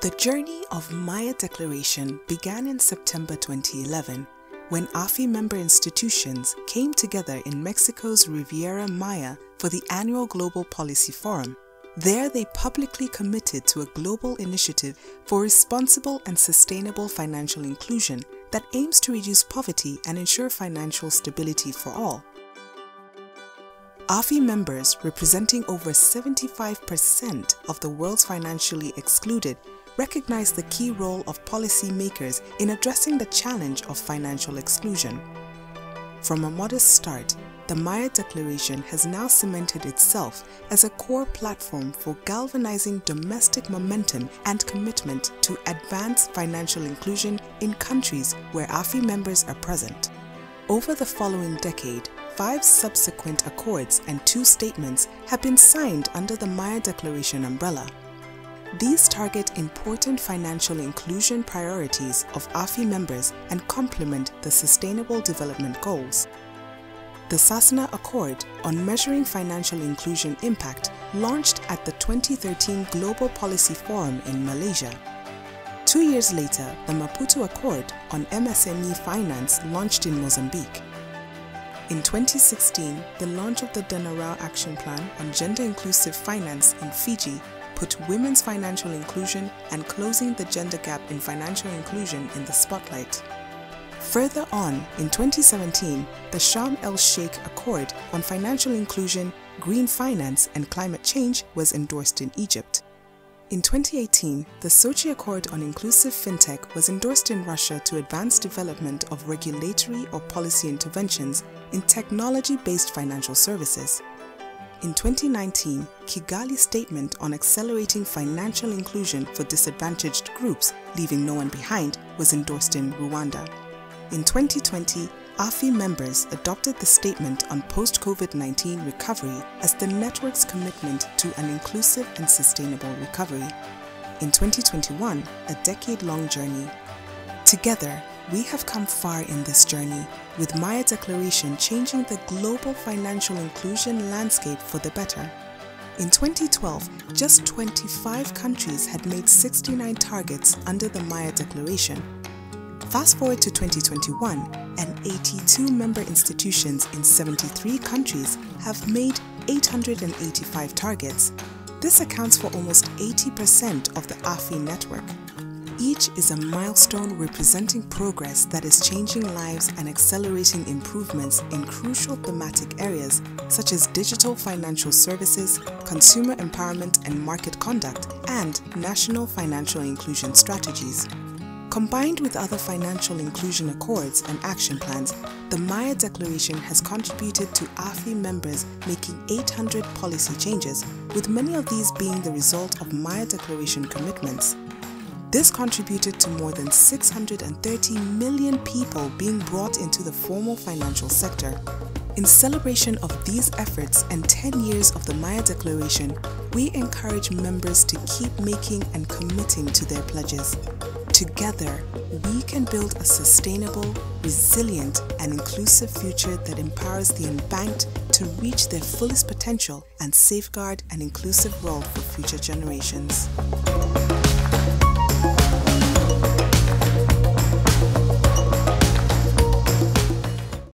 The journey of Maya Declaration began in September 2011 when AFI member institutions came together in Mexico's Riviera Maya for the annual Global Policy Forum. There they publicly committed to a global initiative for responsible and sustainable financial inclusion that aims to reduce poverty and ensure financial stability for all. AFI members, representing over 75% of the world's financially excluded, recognize the key role of policymakers in addressing the challenge of financial exclusion. From a modest start, the Maya Declaration has now cemented itself as a core platform for galvanizing domestic momentum and commitment to advance financial inclusion in countries where AFI members are present. Over the following decade, 5 subsequent accords and 2 statements have been signed under the Maya Declaration umbrella. These target important financial inclusion priorities of AFI members and complement the Sustainable Development Goals. The Sasana Accord on Measuring Financial Inclusion Impact launched at the 2013 Global Policy Forum in Malaysia. 2 years later, the Maputo Accord on MSME Finance launched in Mozambique. In 2016, the launch of the Denarau Action Plan on Gender Inclusive Finance in Fiji put women's financial inclusion and closing the gender gap in financial inclusion in the spotlight. Further on, in 2017, the Sharm el-Sheikh Accord on Financial Inclusion, Green Finance and Climate Change was endorsed in Egypt. In 2018, the Sochi Accord on Inclusive FinTech was endorsed in Russia to advance development of regulatory or policy interventions in technology-based financial services. In 2019, Kigali Statement on Accelerating Financial Inclusion for Disadvantaged Groups, Leaving No One Behind, was endorsed in Rwanda. In 2020, AFI members adopted the Statement on Post-COVID-19 Recovery as the network's commitment to an inclusive and sustainable recovery. In 2021, a decade-long journey. Together, we have come far in this journey, with Maya Declaration changing the global financial inclusion landscape for the better. In 2012, just 25 countries had made 69 targets under the Maya Declaration. Fast forward to 2021, and 82 member institutions in 73 countries have made 885 targets. This accounts for almost 80% of the AFI network. Each is a milestone representing progress that is changing lives and accelerating improvements in crucial thematic areas such as digital financial services, consumer empowerment and market conduct, and national financial inclusion strategies. Combined with other financial inclusion accords and action plans, the Maya Declaration has contributed to AFI members making 800 policy changes, with many of these being the result of Maya Declaration commitments. This contributed to more than 630 million people being brought into the formal financial sector. In celebration of these efforts and 10 years of the Maya Declaration, we encourage members to keep making and committing to their pledges. Together, we can build a sustainable, resilient, and inclusive future that empowers the unbanked to reach their fullest potential and safeguard an inclusive world for future generations.